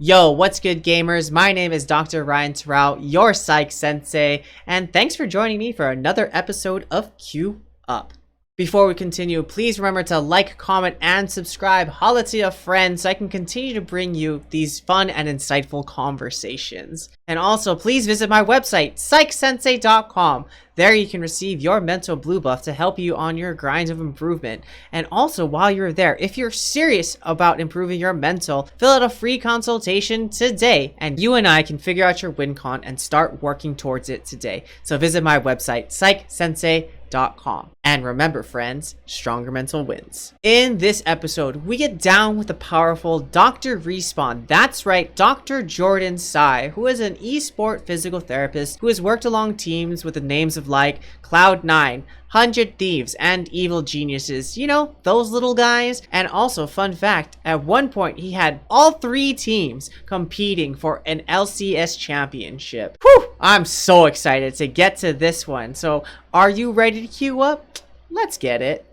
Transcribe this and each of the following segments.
Yo, what's good, gamers? My name is Dr. Ryan Terrell, your psych sensei, and thanks for joining me for another episode of QueueUP. Before we continue, please remember to like, comment, and subscribe. Holla to your friends so I can continue to bring you these fun and insightful conversations. And also, please visit my website, psychsensei.com. There you can receive your mental blue buff to help you on your grind of improvement. And also, while you're there, if you're serious about improving your mental, fill out a free consultation today, and you and I can figure out your win con and start working towards it today. So visit my website, psychsensei.com. And remember, friends, stronger mental wins. In this episode, we get down with the powerful Dr. Respawn. That's right, Dr. Jordan Tsai, who is an esport physical therapist who has worked along teams with the names of like Cloud9, 100 Theives, and Evil Geniuses. You know, those little guys. And also, fun fact, at one point he had all three teams competing for an LCS championship. Whew! I'm so excited to get to this one. So, are you ready to queue up? Let's get it.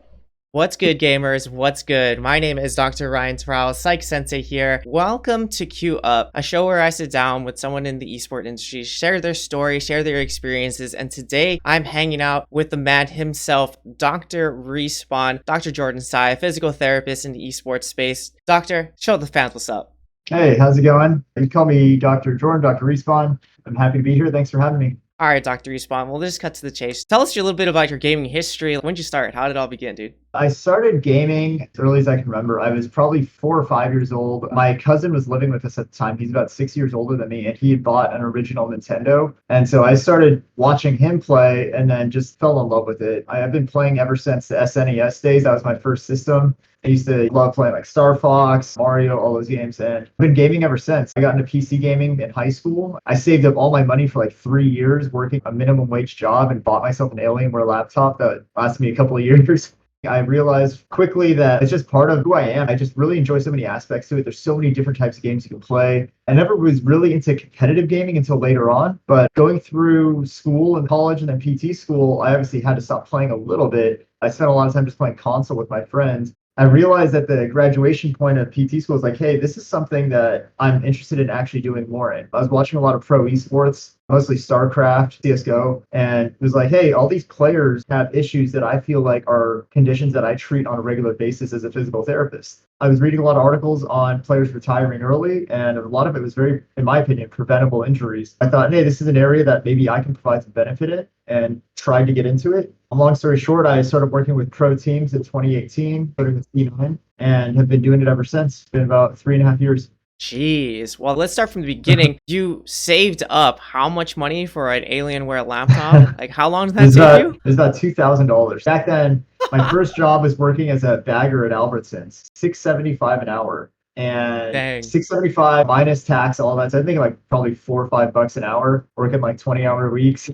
What's good, gamers? What's good? My name is Dr. Ryan Terrell, Psych Sensei here. Welcome to QueueUP, a show where I sit down with someone in the esport industry, share their story, share their experiences, and today I'm hanging out with the man himself, Dr. Respawn, Dr. Jordan Tsai, a physical therapist in the esports space. Doctor, show the fans what's up. Hey, how's it going? You can call me Dr. Jordan, Dr. Respawn. I'm happy to be here. Thanks for having me. All right, Dr. Respawn, we'll just cut to the chase. Tell us a little bit about your gaming history. When did you start? How did it all begin, dude? I started gaming as early as I can remember. I was probably 4 or 5 years old. My cousin was living with us at the time. He's about 6 years older than me, and he had bought an original Nintendo. And so I started watching him play and then just fell in love with it. I've been playing ever since the SNES days. That was my first system. I used to love playing like Star Fox, Mario, all those games, and I've been gaming ever since. I got into PC gaming in high school. I saved up all my money for like 3 years working a minimum wage job and bought myself an Alienware laptop that lasted me a couple of years. I realized quickly that it's just part of who I am. I just really enjoy so many aspects to it. There's so many different types of games you can play. I never was really into competitive gaming until later on, but going through school and college and then PT school, I obviously had to stop playing a little bit. I spent a lot of time just playing console with my friends. I realized at the graduation point of PT school, I was like, hey, this is something that I'm interested in actually doing more in. I was watching a lot of pro esports, mostly StarCraft, CSGO, and it was like, hey, all these players have issues that I feel like are conditions that I treat on a regular basis as a physical therapist. I was reading a lot of articles on players retiring early, and a lot of it was very, in my opinion, preventable injuries. I thought, hey, this is an area that maybe I can provide some benefit in, and tried to get into it. Long story short, I started working with pro teams in 2018, starting with C9, and have been doing it ever since. It's been about 3.5 years. Jeez. Well, let's start from the beginning. You saved up how much money for an Alienware laptop? Like, how long did that take you? It was about $2,000. Back then, my first job was working as a bagger at Albertsons, $6.75 an hour. And Dang. $6.75 minus tax, all that. So I think like probably $4 or $5 an hour, working like 20-hour weeks.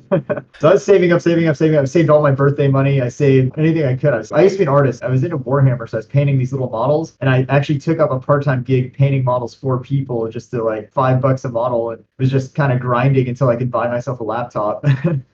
So I was saving up. I saved all my birthday money. I saved anything I could. I used to be an artist. I was into Warhammer, so I was painting these little models. And I actually took up a part-time gig painting models for people just to like $5 a model. And was just kind of grinding until I could buy myself a laptop.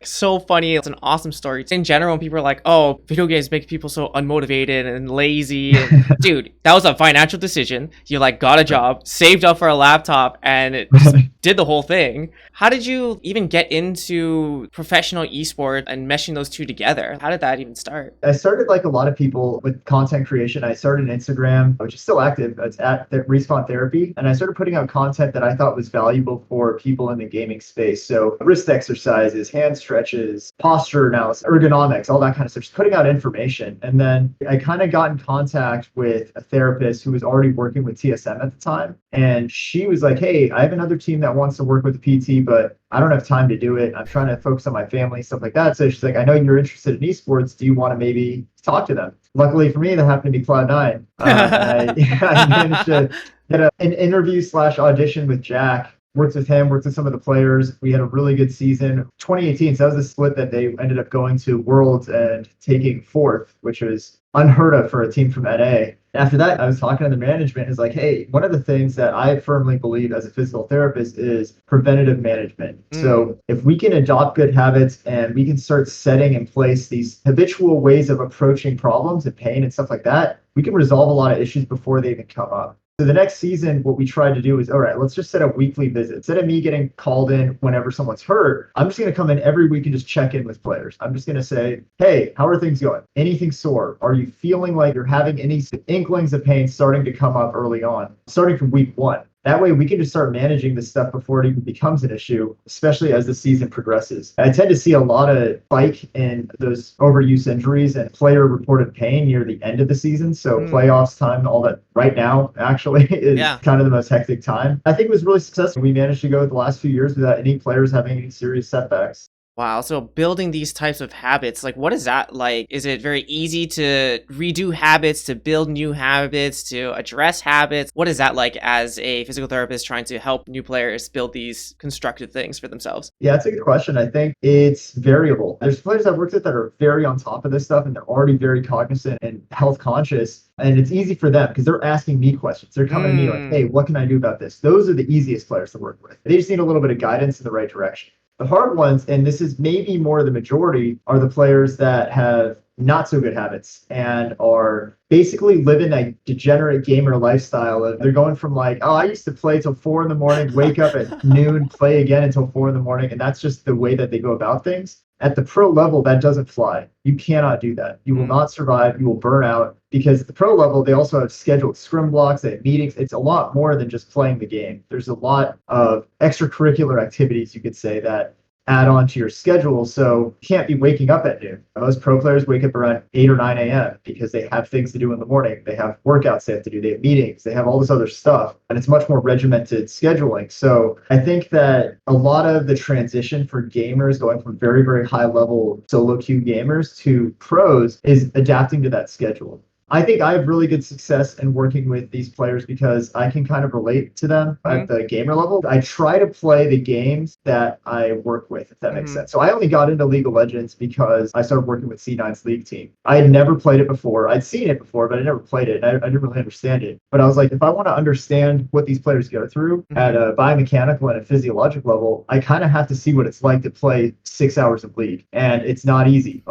So funny. It's an awesome story. In general, when people are like, oh, video games make people so unmotivated and lazy. Dude, that was a financial decision. You like got a job, saved up for a laptop, and it just did the whole thing. How did you even get into professional esports and meshing those two together? How did that even start? I started like a lot of people with content creation. I started an Instagram, which is still active. It's at Respawn Therapy. And I started putting out content that I thought was valuable for people in the gaming space. So wrist exercises, hand stretches, posture analysis, ergonomics, all that kind of stuff. Just putting out information. And then I kind of got in contact with a therapist who was already working with TSM at the time. And she was like, hey, I have another team that wants to work with a PT, but I don't have time to do it. I'm trying to focus on my family, stuff like that. So she's like, I know you're interested in esports. Do you want to maybe talk to them? Luckily for me, that happened to be Cloud9. I managed to get an interview / audition with Jack. Worked with him, worked with some of the players. We had a really good season. 2018, so that was the split that they ended up going to Worlds and taking 4th, which was unheard of for a team from NA. After that, I was talking to the management. It's like, hey, one of the things that I firmly believe as a physical therapist is preventative management. So if we can adopt good habits and we can start setting in place these habitual ways of approaching problems and pain and stuff like that, we can resolve a lot of issues before they even come up. So the next season, what we tried to do is, all right, let's just set up weekly visits. Instead of me getting called in whenever someone's hurt, I'm just going to come in every week and just check in with players. I'm just going to say, hey, how are things going? Anything sore? Are you feeling like you're having any inklings of pain starting to come up early on, starting from week one? That way, we can just start managing this stuff before it even becomes an issue, especially as the season progresses. I tend to see a lot of spike in those overuse injuries and player reported pain near the end of the season. So playoffs time, all that right now actually is kind of the most hectic time. I think it was really successful. We managed to go the last few years without any players having any serious setbacks. Wow. So building these types of habits, like what is that like? Is it very easy to redo habits, to build new habits, to address habits? What is that like as a physical therapist trying to help new players build these constructive things for themselves? Yeah, that's a good question. I think it's variable. There's players I've worked with that are very on top of this stuff and they're already very cognizant and health conscious. And it's easy for them because they're asking me questions. They're coming to me like, hey, what can I do about this? Those are the easiest players to work with. They just need a little bit of guidance in the right direction. The hard ones, and this is maybe more the majority, are the players that have not so good habits and are basically living a degenerate gamer lifestyle. They're going from like, oh, I used to play till 4 a.m, wake up at noon, play again until 4 a.m. And that's just the way that they go about things. At the pro level, that doesn't fly. You cannot do that. You will not survive. You will burn out because at the pro level, they also have scheduled scrim blocks, they have meetings. It's a lot more than just playing the game. There's a lot of extracurricular activities, you could say, that add on to your schedule. So you can't be waking up at noon. Most pro players wake up around 8 or 9 a.m. because they have things to do in the morning. They have workouts they have to do. They have meetings. They have all this other stuff. And it's much more regimented scheduling. So I think that a lot of the transition for gamers going from very, very high level solo queue gamers to pros is adapting to that schedule. I think I have really good success in working with these players because I can kind of relate to them at the gamer level. I try to play the games that I work with, if that makes sense. So I only got into League of Legends because I started working with C9's League team. I had never played it before. I'd seen it before, but I never played it. I didn't really understand it. But I was like, if I want to understand what these players go through at a biomechanical and a physiological level, I kind of have to see what it's like to play 6 hours of League. And it's not easy.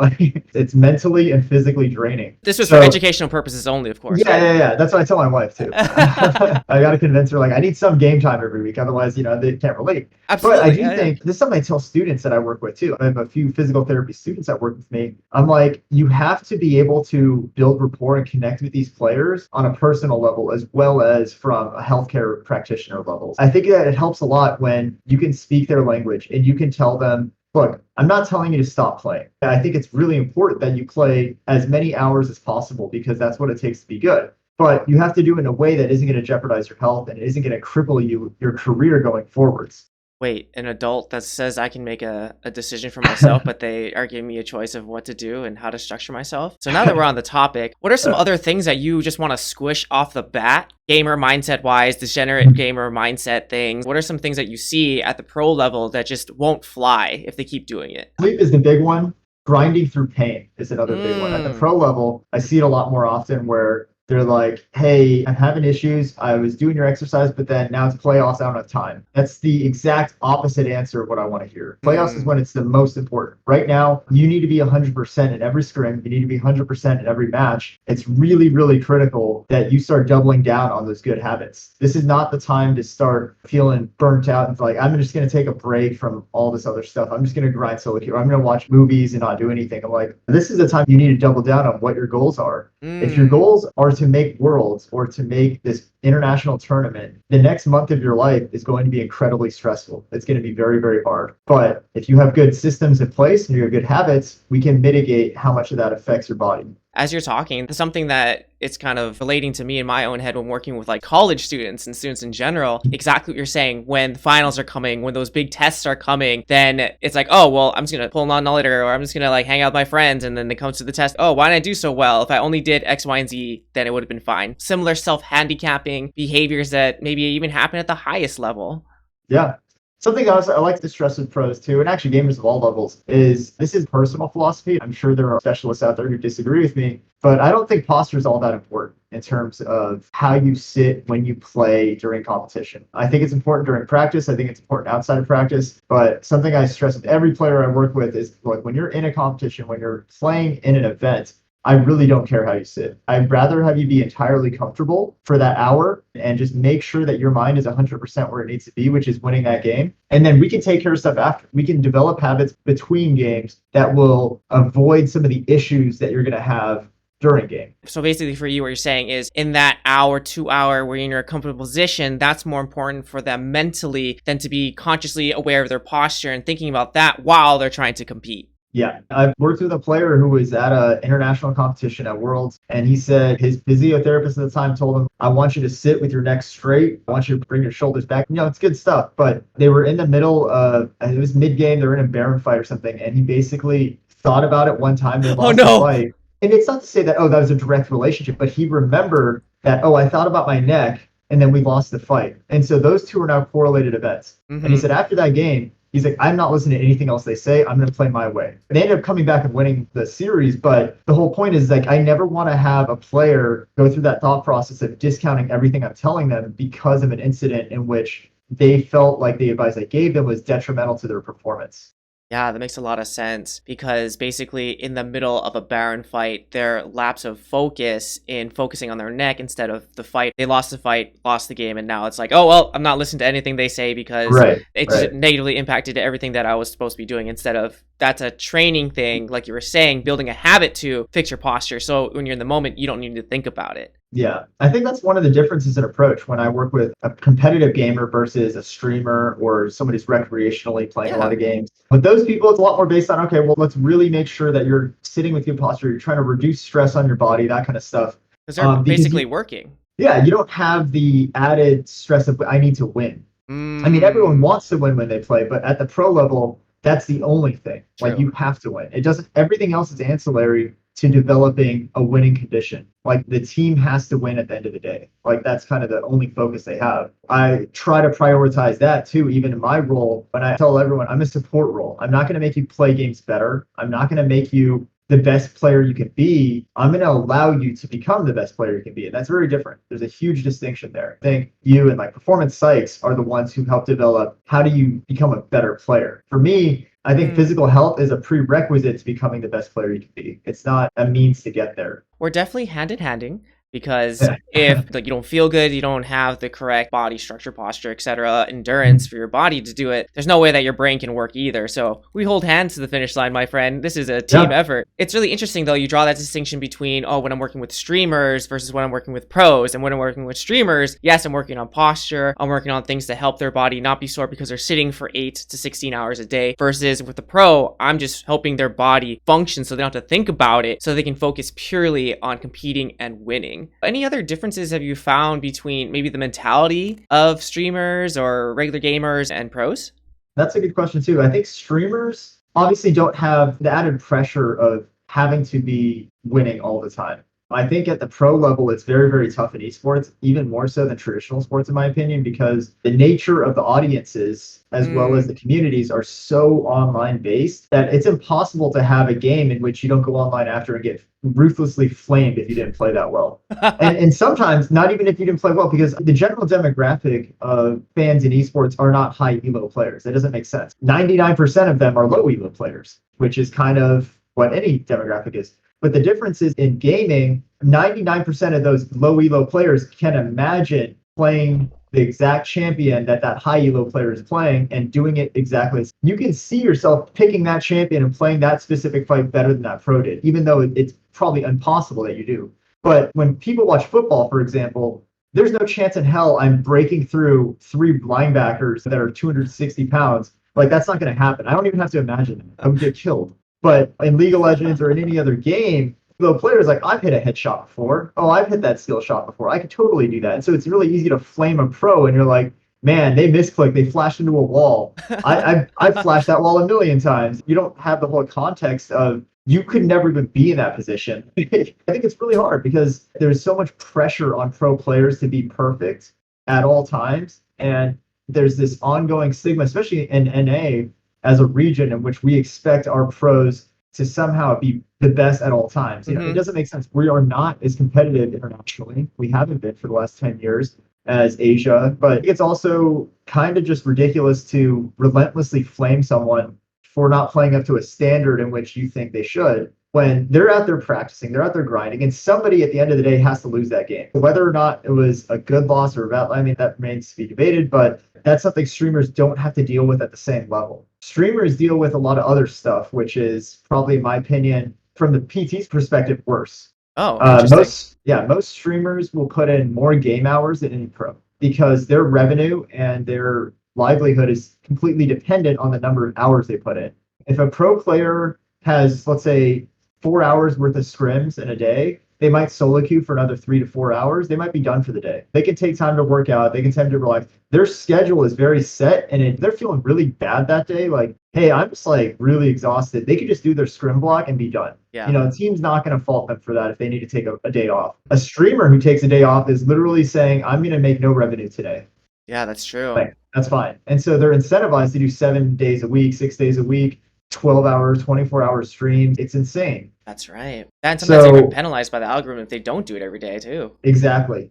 It's mentally and physically draining. This was for educational purposes only, of course. Yeah. That's what I tell my wife too. I got to convince her, like, I need some game time every week. Otherwise, they can't relate. Absolutely. But I do think this is something I tell students that I work with too. I have a few physical therapy students that work with me. I'm like, you have to be able to build rapport and connect with these players on a personal level as well as from a healthcare practitioner level. I think that it helps a lot when you can speak their language and you can tell them, look, I'm not telling you to stop playing. I think it's really important that you play as many hours as possible because that's what it takes to be good. But you have to do it in a way that isn't going to jeopardize your health and isn't going to cripple your career going forwards. Wait, an adult that says I can make a decision for myself, but they are giving me a choice of what to do and how to structure myself. So now that we're on the topic, what are some other things that you just want to squish off the bat? Gamer mindset wise, degenerate gamer mindset things. What are some things that you see at the pro level that just won't fly if they keep doing it? Sleep is the big one. Grinding through pain is another big one. At the pro level, I see it a lot more often where they're like, hey, I'm having issues. I was doing your exercise, but then now it's playoffs. I don't have time. That's the exact opposite answer of what I want to hear. Playoffs is when it's the most important. Right now, you need to be 100% in every scrim. You need to be 100% in every match. It's really, really critical that you start doubling down on those good habits. This is not the time to start feeling burnt out and like, I'm just going to take a break from all this other stuff. I'm just going to grind solo queue. I'm going to watch movies and not do anything. I'm like, this is the time you need to double down on what your goals are. If your goals are to make worlds or to make this international tournament, the next month of your life is going to be incredibly stressful. It's going to be very, very hard. But if you have good systems in place and you have good habits, we can mitigate how much of that affects your body. As you're talking, something that it's kind of relating to me in my own head when working with like college students and students in general, exactly what you're saying. When the finals are coming, when those big tests are coming, then it's like, oh, well, I'm just going to pull an all-nighter or I'm just going to like hang out with my friends. And then it comes to the test. Oh, why didn't I do so well? If I only did X, Y, and Z, then it would have been fine. Similar self-handicapping behaviors that maybe even happen at the highest level. Yeah. Something else I like to stress with pros too, and actually gamers of all levels, is this is personal philosophy. I'm sure there are specialists out there who disagree with me, but I don't think posture is all that important in terms of how you sit when you play during competition. I think it's important during practice. I think it's important outside of practice, but something I stress with every player I work with is, look, when you're in a competition, when you're playing in an event, I really don't care how you sit. I'd rather have you be entirely comfortable for that hour and just make sure that your mind is 100% where it needs to be, which is winning that game. And then we can take care of stuff after. We can develop habits between games that will avoid some of the issues that you're going to have during game. So basically for you, what you're saying is in that hour, 2 hour where you're in a comfortable position, that's more important for them mentally than to be consciously aware of their posture and thinking about that while they're trying to compete. Yeah, I've worked with a player who was at an international competition at Worlds, and he said his physiotherapist at the time told him, I want you to sit with your neck straight. I want you to bring your shoulders back. It's good stuff. But they were in the middle of, it was mid-game, they were in a Baron fight or something, and he basically thought about it one time, they lost the fight. And it's not to say that, that was a direct relationship, but he remembered that, I thought about my neck, and then we lost the fight. And so those two are now correlated events. And he said after that game, he's like, I'm not listening to anything else they say. I'm going to play my way. They ended up coming back and winning the series. But the whole point is, like, I never want to have a player go through that thought process of discounting everything I'm telling them because of an incident in which they felt like the advice I gave them was detrimental to their performance. Yeah, that makes a lot of sense because basically in the middle of a Baron fight, their lapse of focus in focusing on their neck instead of the fight, they lost the fight, lost the game, and now it's like, I'm not listening to anything they say because it's negatively impacted everything that I was supposed to be doing instead of that's a training thing, like you were saying, building a habit to fix your posture. So when you're in the moment, you don't need to think about it. Yeah, I think that's one of the differences in approach when I work with a competitive gamer versus a streamer or somebody who's recreationally playing a lot of games. With those people, it's a lot more based on, okay, well, let's really make sure that you're sitting with good posture, you're trying to reduce stress on your body, that kind of stuff. Because they're basically working. Yeah, you don't have the added stress of, I need to win. I mean, everyone wants to win when they play, but at the pro level, that's the only thing. True. Like, you have to win. Everything else is ancillary to developing a winning condition. Like, the team has to win at the end of the day. Like, that's kind of the only focus they have. I try to prioritize that too, even in my role. When I tell everyone I'm a support role, I'm not going to make you play games better. I'm not going to make you the best player you can be. I'm going to allow you to become the best player you can be. And that's very different. There's a huge distinction there. I think you and like performance psychs are the ones who help develop how do you become a better player. For me, I think physical health is a prerequisite to becoming the best player you can be. It's not a means to get there. We're definitely hand-in-handing because if you don't feel good, you don't have the correct body structure, posture, etc., endurance for your body to do it, there's no way that your brain can work either. So we hold hands to the finish line, my friend. This is a team effort. It's really interesting, though, you draw that distinction between, when I'm working with streamers versus when I'm working with pros. And when I'm working with streamers, yes, I'm working on posture. I'm working on things to help their body not be sore because they're sitting for 8 to 16 hours a day. Versus with the pro, I'm just helping their body function so they don't have to think about it, so they can focus purely on competing and winning. Any other differences have you found between maybe the mentality of streamers or regular gamers and pros? That's a good question too. I think streamers obviously don't have the added pressure of having to be winning all the time. I think at the pro level, it's very, very tough in esports, even more so than traditional sports, in my opinion, because the nature of the audiences as well as the communities are so online based that it's impossible to have a game in which you don't go online after and get ruthlessly flamed if you didn't play that well. and sometimes not even if you didn't play well, because the general demographic of fans in esports are not high elo players. That doesn't make sense. 99% of them are low elo players, which is kind of what any demographic is. But the difference is in gaming, 99% of those low elo players can imagine playing the exact champion that high elo player is playing and doing it exactly. You can see yourself picking that champion and playing that specific fight better than that pro did, even though it's probably impossible that you do. But when people watch football, for example, there's no chance in hell I'm breaking through 3 linebackers that are 260 pounds. Like, that's not going to happen. I don't even have to imagine it. I would get killed. But in League of Legends or in any other game, the player's like, I've hit a headshot before. I've hit that skill shot before. I could totally do that. And so it's really easy to flame a pro, and you're like, man, they misclicked. They flashed into a wall. I've flashed that wall a million times. You don't have the whole context of you could never even be in that position. I think it's really hard because there's so much pressure on pro players to be perfect at all times. And there's this ongoing stigma, especially in NA, as a region in which we expect our pros to somehow be the best at all times. It doesn't make sense. We are not as competitive internationally. We haven't been for the last 10 years as Asia, but it's also kind of just ridiculous to relentlessly flame someone for not playing up to a standard in which you think they should, when they're out there practicing, they're out there grinding, and somebody at the end of the day has to lose that game. Whether or not it was a good loss or a bad, I mean, that remains to be debated, but that's something streamers don't have to deal with at the same level. Streamers deal with a lot of other stuff, which is probably, in my opinion, from the PT's perspective, worse. Oh, interesting. Most streamers will put in more game hours than any pro because their revenue and their livelihood is completely dependent on the number of hours they put in. If a pro player has, let's say, 4 hours worth of scrims in a day, they might solo queue for another 3 to 4 hours. They might be done for the day. They can take time to work out. They can take time to relax. Their schedule is very set, and if they're feeling really bad that day, like, hey, I'm just like really exhausted, they could just do their scrim block and be done. Yeah. You know, the team's not going to fault them for that if they need to take a day off. A streamer who takes a day off is literally saying, I'm going to make no revenue today. Yeah, that's true. Like, that's fine. And so they're incentivized to do 7 days a week, 6 days a week, 12 hours, 24-hour streams. It's insane. That's right. And sometimes So- they're even penalized by the algorithm if they don't do it every day too. Exactly.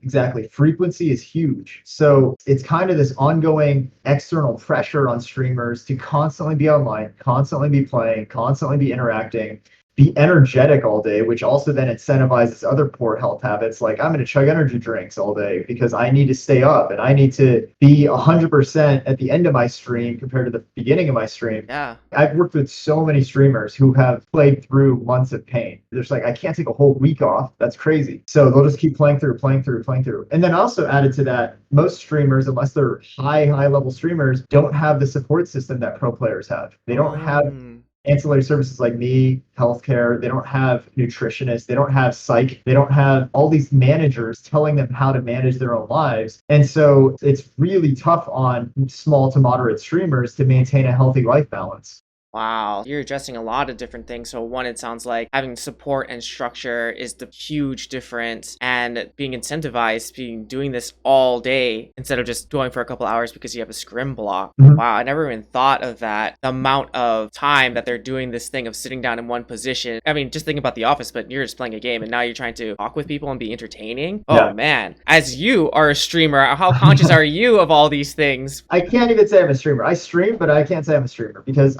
Frequency is huge. So it's kind of this ongoing external pressure on streamers to constantly be online, constantly be playing, constantly be interacting, be energetic all day, which also then incentivizes other poor health habits. Like, I'm going to chug energy drinks all day because I need to stay up and I need to be 100% at the end of my stream compared to the beginning of my stream. Yeah. I've worked with so many streamers who have played through months of pain. They're just like, I can't take a whole week off. That's crazy. So they'll just keep playing through. And then also added to that, most streamers, unless they're high level streamers, don't have the support system that pro players have. They don't have ancillary services like me, healthcare. They don't have nutritionists. They don't have psych. They don't have all these managers telling them how to manage their own lives. And so it's really tough on small to moderate streamers to maintain a healthy life balance. Wow, you're addressing a lot of different things. So one, it sounds like having support and structure is the huge difference, and being incentivized, doing this all day instead of just going for a couple hours because you have a scrim block. Mhm. Wow, I never even thought of that. The amount of time that they're doing this thing of sitting down in one position. I mean, just think about The Office, but you're just playing a game and now you're trying to talk with people and be entertaining. Oh Yeah. man, as you are a streamer, how conscious are you of all these things? I can't even say I'm a streamer. I stream, but I can't say I'm a streamer because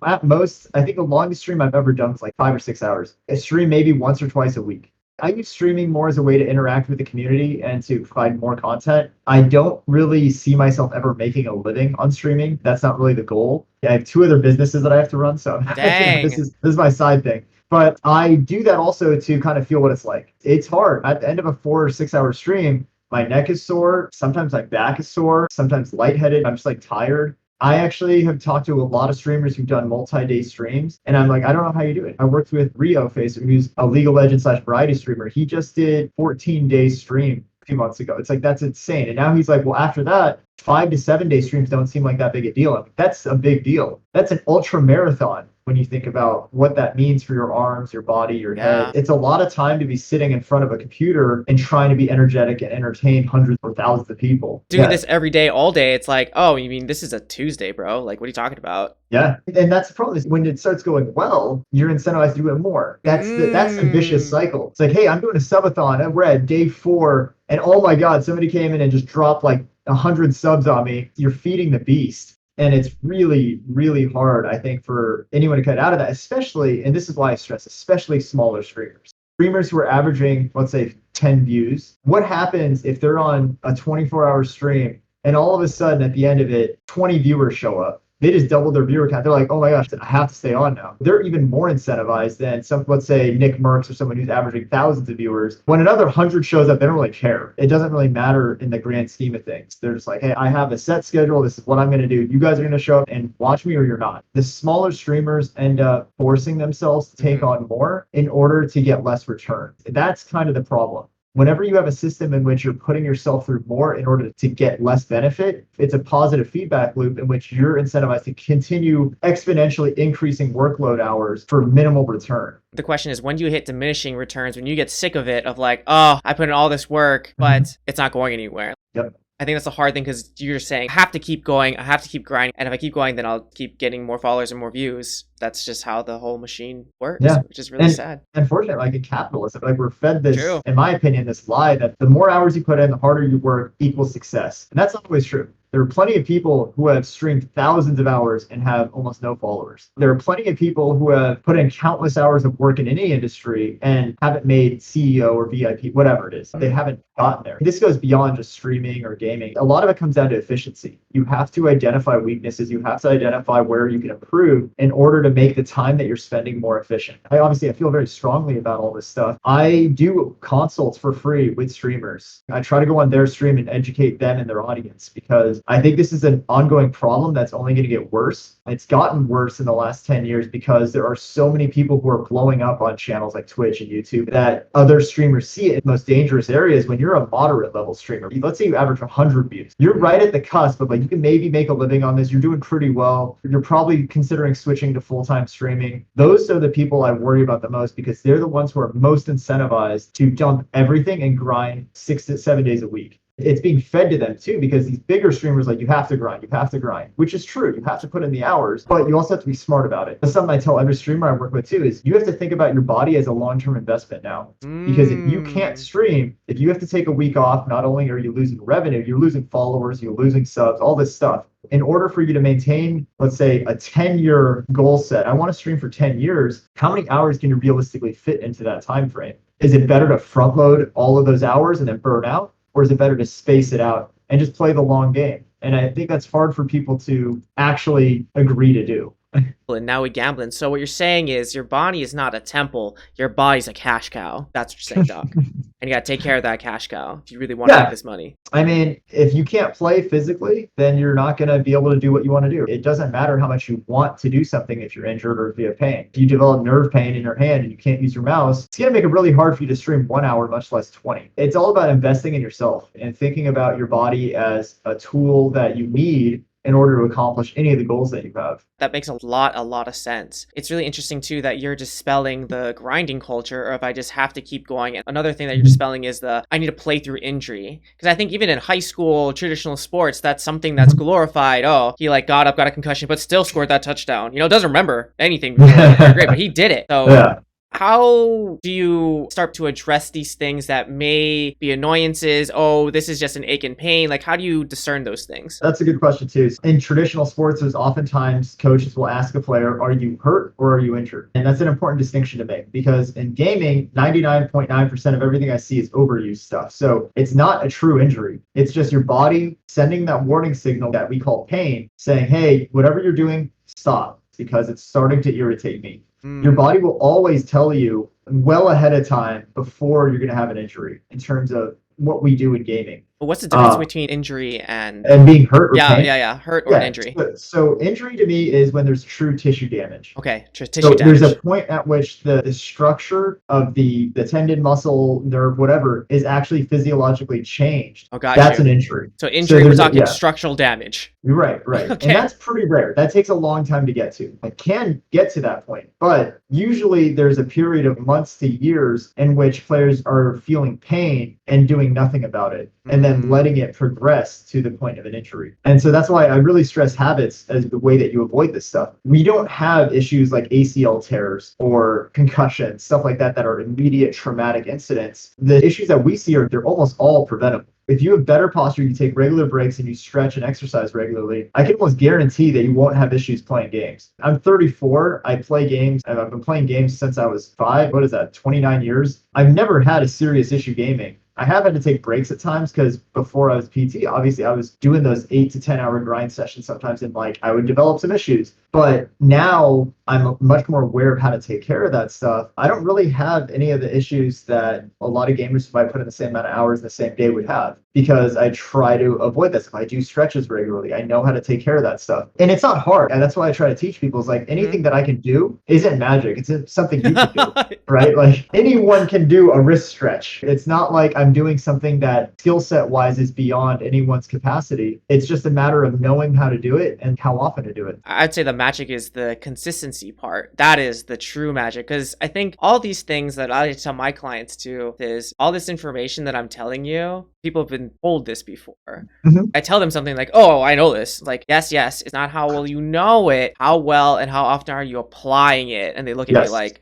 at most, I think the longest stream I've ever done was like 5 or 6 hours. I stream maybe once or twice a week. I use streaming more as a way to interact with the community and to provide more content. I don't really see myself ever making a living on streaming. That's not really the goal. I have 2 other businesses that I have to run, so Dang. this is my side thing. But I do that also to kind of feel what it's like. It's hard. At the end of a 4 or 6 hour stream, my neck is sore. Sometimes my back is sore. Sometimes lightheaded. I'm just like tired. I actually have talked to a lot of streamers who've done multi-day streams, and I'm like, I don't know how you do it. I worked with Rio Face, who's a League of Legends / variety streamer. He just did 14-day stream a few months ago. It's like, that's insane. And now he's like, well, after that, 5 to 7 day streams don't seem like that big a deal. I'm like, that's a big deal. That's an ultra marathon when you think about what that means for your arms, your body, your head. It's a lot of time to be sitting in front of a computer and trying to be energetic and entertain hundreds or thousands of people. Doing this every day, all day, it's like, oh, you mean this is a Tuesday, bro? Like, what are you talking about? Yeah. And that's the problem is when it starts going well, you're incentivized to do it more. That's the vicious cycle. It's like, hey, I'm doing a subathon and we're at day 4 and oh my God, somebody came in and just dropped like 100 subs on me. You're feeding the beast. And it's really, really hard, I think, for anyone to cut out of that, especially, and this is why I stress, especially smaller streamers. Streamers who are averaging, let's say, 10 views. What happens if they're on a 24-hour stream and all of a sudden at the end of it, 20 viewers show up? They just doubled their viewer count. They're like, oh my gosh, I have to stay on now. They're even more incentivized than some, let's say, Nick Merckx or someone who's averaging thousands of viewers. When another 100 shows up, they don't really care. It doesn't really matter in the grand scheme of things. They're just like, hey, I have a set schedule. This is what I'm going to do. You guys are going to show up and watch me or you're not. The smaller streamers end up forcing themselves to take on more in order to get less return. That's kind of the problem. Whenever you have a system in which you're putting yourself through more in order to get less benefit, it's a positive feedback loop in which you're incentivized to continue exponentially increasing workload hours for minimal return. The question is, when do you hit diminishing returns, when you get sick of it, of like, oh, I put in all this work, but it's not going anywhere? Yep. I think that's a hard thing because you're saying, I have to keep going, I have to keep grinding, and if I keep going, then I'll keep getting more followers and more views. That's just how the whole machine works, which is really sad. Unfortunately, like in capitalism, like we're fed this, True. in my opinion, this lie that the more hours you put in, the harder you work equals success. And that's not always true. There are plenty of people who have streamed thousands of hours and have almost no followers. There are plenty of people who have put in countless hours of work in any industry and haven't made CEO or VIP, whatever it is. They haven't gotten there. This goes beyond just streaming or gaming. A lot of it comes down to efficiency. You have to identify weaknesses. You have to identify where you can improve in order to make the time that you're spending more efficient. I feel very strongly about all this stuff. I do consults for free with streamers. I try to go on their stream and educate them and their audience because I think this is an ongoing problem that's only going to get worse. It's gotten worse in the last 10 years because there are so many people who are blowing up on channels like Twitch and YouTube that other streamers see it in the most dangerous areas. When you're a moderate level streamer, let's say you average 100 views, you're right at the cusp of like, you can maybe make a living on this. You're doing pretty well. You're probably considering switching to full-time streaming. Those are the people I worry about the most because they're the ones who are most incentivized to dump everything and grind 6 to 7 days a week. It's being fed to them too, because these bigger streamers like, you have to grind, which is true. You have to put in the hours, but you also have to be smart about it. That's something I tell every streamer I work with too, is you have to think about your body as a long-term investment now. Because if you can't stream, if you have to take a week off, not only are you losing revenue, you're losing followers, you're losing subs, all this stuff. In order for you to maintain, let's say, a 10-year goal set, I want to stream for 10 years, how many hours can you realistically fit into that time frame? Is it better to front load all of those hours and then burn out? Or is it better to space it out and just play the long game? And I think that's hard for people to actually agree to do. And now we gambling. So what you're saying is your body is not a temple. Your body's a cash cow. That's what you're saying, Doc. And you got to take care of that cash cow if you really want to make this money. I mean, if you can't play physically, then you're not going to be able to do what you want to do. It doesn't matter how much you want to do something if you're injured or if you have pain. If you develop nerve pain in your hand and you can't use your mouse, it's going to make it really hard for you to stream 1 hour, much less 20. It's all about investing in yourself and thinking about your body as a tool that you need in order to accomplish any of the goals that you have. That makes a lot of sense. It's really interesting too that you're dispelling the grinding culture, or if I just have to keep going. And another thing that you're dispelling is the I need to play through injury. Because I think even in high school traditional sports, that's something that's glorified. Oh, he like got up, got a concussion, but still scored that touchdown. You know, doesn't remember anything before. Great, but he did it. So yeah. How do you start to address these things that may be annoyances? Oh, this is just an ache and pain. Like, how do you discern those things? That's a good question too. In traditional sports, there's oftentimes coaches will ask a player, are you hurt or are you injured? And that's an important distinction to make because in gaming, 99.9% of everything I see is overuse stuff. So it's not a true injury. It's just your body sending that warning signal that we call pain, saying, hey, whatever you're doing, stop because it's starting to irritate me. Your body will always tell you well ahead of time before you're going to have an injury in terms of what we do in gaming. But what's the difference between injury and being hurt or pain? Hurt or an injury. So injury to me is when there's true tissue damage. Okay, tissue damage. There's a point at which the structure of the tendon, muscle, nerve, whatever, is actually physiologically changed. Oh, got That's an injury. So injury, we're talking structural damage. Right. Okay. And that's pretty rare. That takes a long time to get to. I can get to that point, but usually there's a period of months to years in which players are feeling pain and doing nothing about it, and then letting it progress to the point of an injury. And so that's why I really stress habits as the way that you avoid this stuff. We don't have issues like ACL tears or concussions, stuff like that are immediate traumatic incidents. The issues that we see they're almost all preventable. If you have better posture, you take regular breaks and you stretch and exercise regularly, I can almost guarantee that you won't have issues playing games. I'm 34. I play games. I've been playing games since I was 5. What is that? 29 years. I've never had a serious issue gaming. I have had to take breaks at times because before I was PT, obviously I was doing those 8 to 10 hour grind sessions sometimes, and like I would develop some issues. But now I'm much more aware of how to take care of that stuff. I don't really have any of the issues that a lot of gamers who I put in the same amount of hours in the same day would have, because I try to avoid this. If I do stretches regularly, I know how to take care of that stuff. And it's not hard. And that's why I try to teach people is like anything that I can do isn't magic. It's something you can do, right? Like anyone can do a wrist stretch. It's not like I'm doing something that skill set wise is beyond anyone's capacity. It's just a matter of knowing how to do it and how often to do it. I'd say the magic is the consistency part. That is the true magic, because I think all these things that I tell my clients too is all this information that I'm telling you, people have been told this before. I tell them something like, oh, I know this. Like, yes, it's not how well you know it, how well and how often are you applying it? And they look at me like,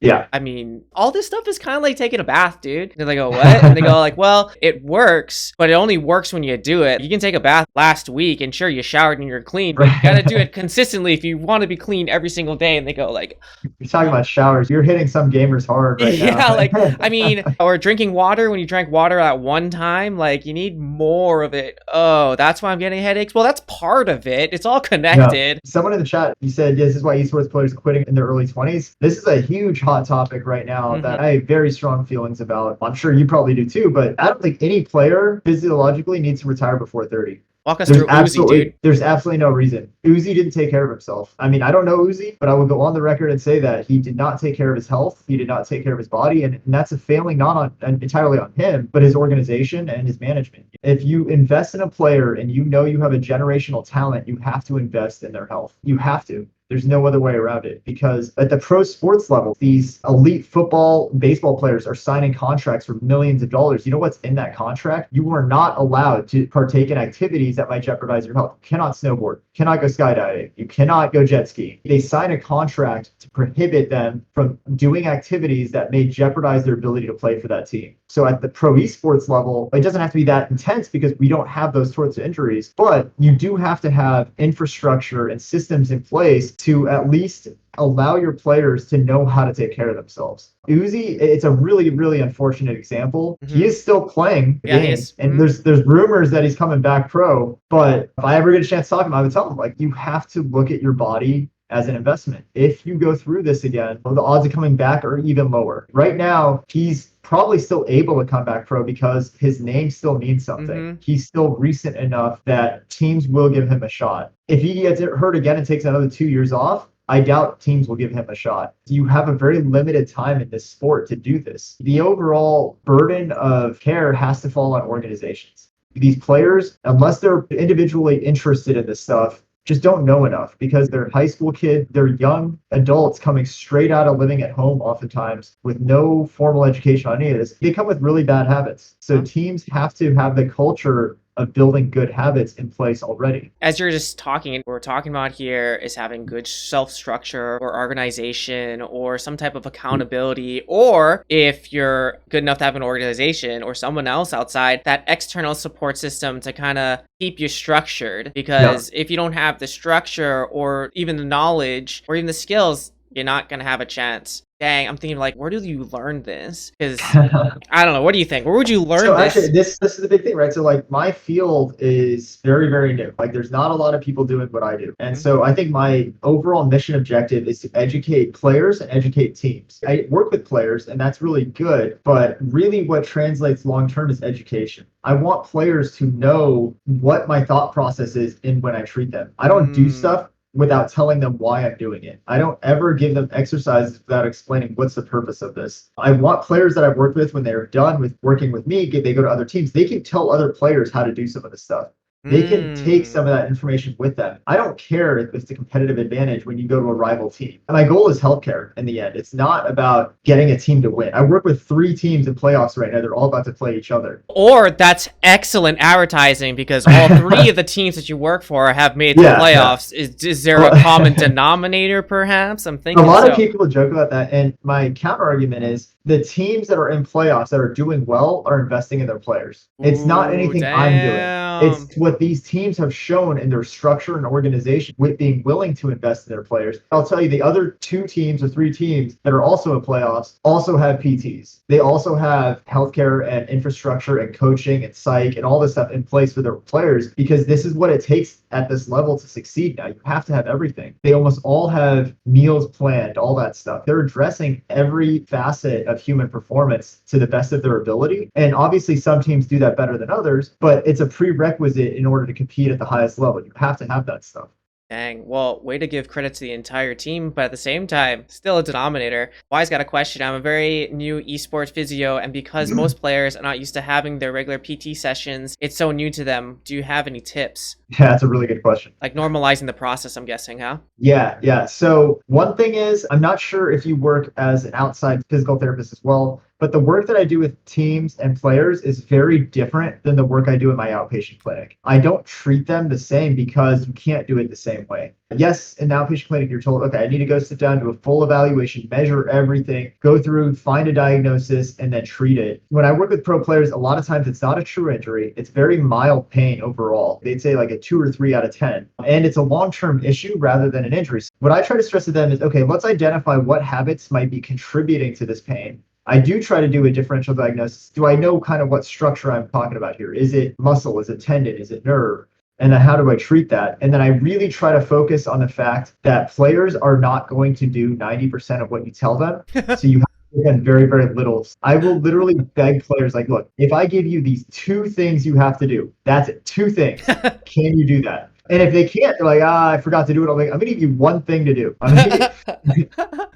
Yeah. I mean, all this stuff is kind of like taking a bath, dude. And they go, what? And they go like, well, it works, but it only works when you do it. You can take a bath last week and sure, you showered and you're clean, but you gotta do it consistently if you want to be clean every single day. And they go like, you're talking about showers. You're hitting some gamers hard right now. yeah, like, I mean, or drinking water when you drank water at one time, like you need more of it. Oh, that's why I'm getting headaches. Well, that's part of it. It's all connected. Yeah. Someone in the chat, you said, this is why esports players quitting in their early 20s. This is a huge hot topic right now that I have very strong feelings about. I'm sure you probably do too, but I don't think any player physiologically needs to retire before 30. Walk us through Uzi, dude. There's absolutely no reason. Uzi didn't take care of himself. I mean, I don't know Uzi, but I will go on the record and say that he did not take care of his health. He did not take care of his body. And that's a failing not entirely on him, but his organization and his management. If you invest in a player and you know you have a generational talent, you have to invest in their health. You have to. There's no other way around it, because at the pro sports level, these elite football, baseball players are signing contracts for millions of dollars. You know what's in that contract? You are not allowed to partake in activities that might jeopardize your health. You cannot snowboard, you cannot go skydiving, you cannot go jet skiing. They sign a contract to prohibit them from doing activities that may jeopardize their ability to play for that team. So at the pro esports level, it doesn't have to be that intense because we don't have those sorts of injuries, but you do have to have infrastructure and systems in place to at least allow your players to know how to take care of themselves. Uzi, it's a really, really unfortunate example. He is still playing games, and there's rumors that he's coming back pro, but if I ever get a chance to talk to him, I would tell him, like, you have to look at your body as an investment. If you go through this again, the odds of coming back are even lower. Right now, he's probably still able to come back pro because his name still means something. He's still recent enough that teams will give him a shot. If he gets hurt again and takes another 2 years off, I doubt teams will give him a shot. You have a very limited time in this sport to do this. The overall burden of care has to fall on organizations. These players, unless they're individually interested in this stuff, just don't know enough, because they're high school kids, they're young adults coming straight out of living at home oftentimes with no formal education on any of this. They come with really bad habits. So teams have to have the culture of building good habits in place already. As you're just talking, what we're talking about here is having good self-structure or organization or some type of accountability, or if you're good enough to have an organization or someone else outside, that external support system to kind of keep you structured. Because if you don't have the structure or even the knowledge or even the skills, you're not going to have a chance. Dang, I'm thinking, like, where do you learn this? Because I don't know. What do you think? Where would you learn this? Actually, this is the big thing, right? So, like, my field is very, very new. Like, there's not a lot of people doing what I do. And so I think my overall mission objective is to educate players and educate teams. I work with players, and that's really good. But really what translates long-term is education. I want players to know what my thought process is in when I treat them. I don't do stuff without telling them why I'm doing it. I don't ever give them exercises without explaining what's the purpose of this. I want players that I've worked with, when they're done with working with me, they go to other teams, they can tell other players how to do some of this stuff. They can take some of that information with them. I don't care if it's a competitive advantage when you go to a rival team. And my goal is healthcare in the end. It's not about getting a team to win. I work with 3 teams in playoffs right now. They're all about to play each other. Or that's excellent advertising, because all 3 of the teams that you work for have made the playoffs. Is there a common denominator, perhaps? I'm thinking a lot of people joke about that. And my counter argument is the teams that are in playoffs that are doing well are investing in their players. It's not anything I'm doing. It's what these teams have shown in their structure and organization with being willing to invest in their players. I'll tell you, the other 2 teams or 3 teams that are also in playoffs also have PTs. They also have healthcare and infrastructure and coaching and psych and all this stuff in place for their players, because this is what it takes at this level to succeed now. You have to have everything. They almost all have meals planned, all that stuff. They're addressing every facet of human performance to the best of their ability. And obviously some teams do that better than others, but it's a prerequisite in order to compete at the highest level. You have to have that stuff. Dang, well, way to give credit to the entire team, but at the same time, still a denominator. Wise got a question. I'm a very new esports physio, and because most players are not used to having their regular PT sessions, it's so new to them. Do you have any tips? Yeah, that's a really good question. Like normalizing the process, I'm guessing, huh? Yeah. So one thing is, I'm not sure if you work as an outside physical therapist as well, But the work that I do with teams and players is very different than the work I do in my outpatient clinic. I don't treat them the same because you can't do it the same way. Yes, in the outpatient clinic, you're told, okay, I need to go sit down, do a full evaluation, measure everything, go through, find a diagnosis, and then treat it. When I work with pro players, a lot of times it's not a true injury. It's very mild pain overall. They'd say like a 2 or 3 out of 10. And it's a long-term issue rather than an injury. So what I try to stress to them is, okay, let's identify what habits might be contributing to this pain. I do try to do a differential diagnosis. Do I know kind of what structure I'm talking about here? Is it muscle? Is it tendon? Is it nerve? And then how do I treat that? And then I really try to focus on the fact that players are not going to do 90% of what you tell them. So you have to get very, very little. I will literally beg players like, look, if I give you these 2 things you have to do, that's it, 2 things. Can you do that? And if they can't, they're like, I forgot to do it. I'm going to give you 1 thing to do.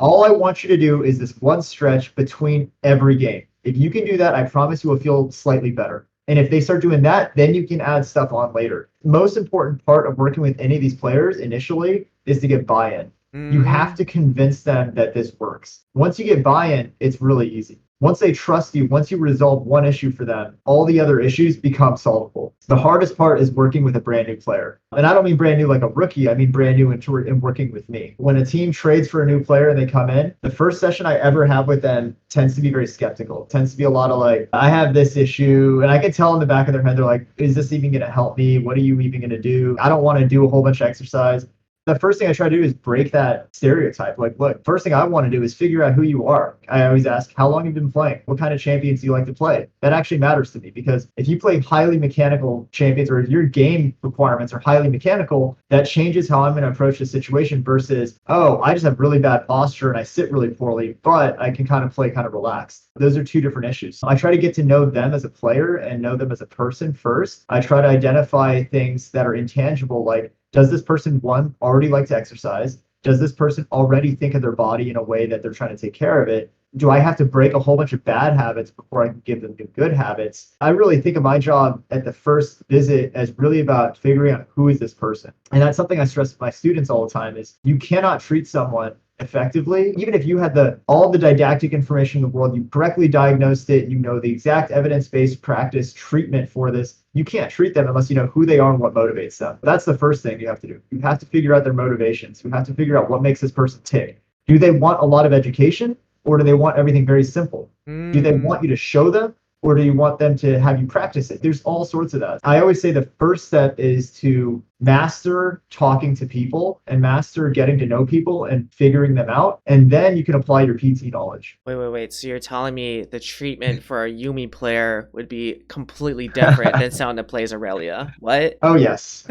All I want you to do is this 1 stretch between every game. If you can do that, I promise you will feel slightly better. And if they start doing that, then you can add stuff on later. The most important part of working with any of these players initially is to get buy-in. You have to convince them that this works. Once you get buy-in, it's really easy. Once they trust you, once you resolve 1 issue for them, all the other issues become solvable. The hardest part is working with a brand new player. And I don't mean brand new like a rookie, I mean brand new in working with me. When a team trades for a new player and they come in, the first session I ever have with them tends to be very skeptical. It tends to be a lot of like, I have this issue, and I can tell in the back of their head, they're like, is this even going to help me? What are you even going to do? I don't want to do a whole bunch of exercise. The first thing I try to do is break that stereotype. Like, look, first thing I want to do is figure out who you are. I always ask, how long have you been playing? What kind of champions do you like to play? That actually matters to me, because if you play highly mechanical champions, or if your game requirements are highly mechanical, that changes how I'm going to approach the situation versus, oh, I just have really bad posture and I sit really poorly, but I can kind of play kind of relaxed. Those are 2 different issues. I try to get to know them as a player and know them as a person first. I try to identify things that are intangible, like, does this person, 1, already like to exercise? Does this person already think of their body in a way that they're trying to take care of it? Do I have to break a whole bunch of bad habits before I can give them good habits? I really think of my job at the first visit as really about figuring out who is this person. And that's something I stress to my students all the time is you cannot treat someone effectively, even if you had all the didactic information in the world, you correctly diagnosed it, you know the exact evidence-based practice treatment for this. You can't treat them unless you know who they are and what motivates them. That's the first thing you have to do. You have to figure out their motivations. You have to figure out what makes this person tick. Do they want a lot of education, or do they want everything very simple? Do they want you to show them, or do you want them to have you practice it? There's all sorts of that. I always say the first step is to master talking to people and master getting to know people and figuring them out. And then you can apply your PT knowledge. Wait. So you're telling me the treatment for a Yumi player would be completely different than someone that plays Aurelia? What? Oh, yes.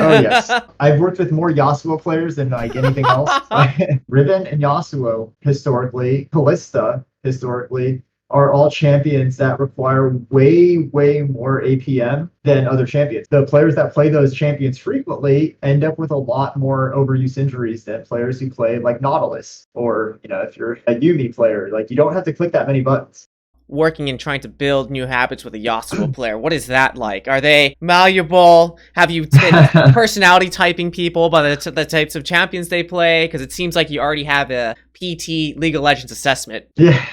I've worked with more Yasuo players than like anything else. Riven and Yasuo, historically, Kalista, historically, are all champions that require way more APM than other champions. The players that play those champions frequently end up with a lot more overuse injuries than players who play like Nautilus, or, if you're a Yumi player, like you don't have to click that many buttons. Working and trying to build new habits with a Yasuo player, what is that like? Are they malleable? Have you been personality typing people by the types of champions they play? Because it seems like you already have a PT League of Legends assessment. Yeah,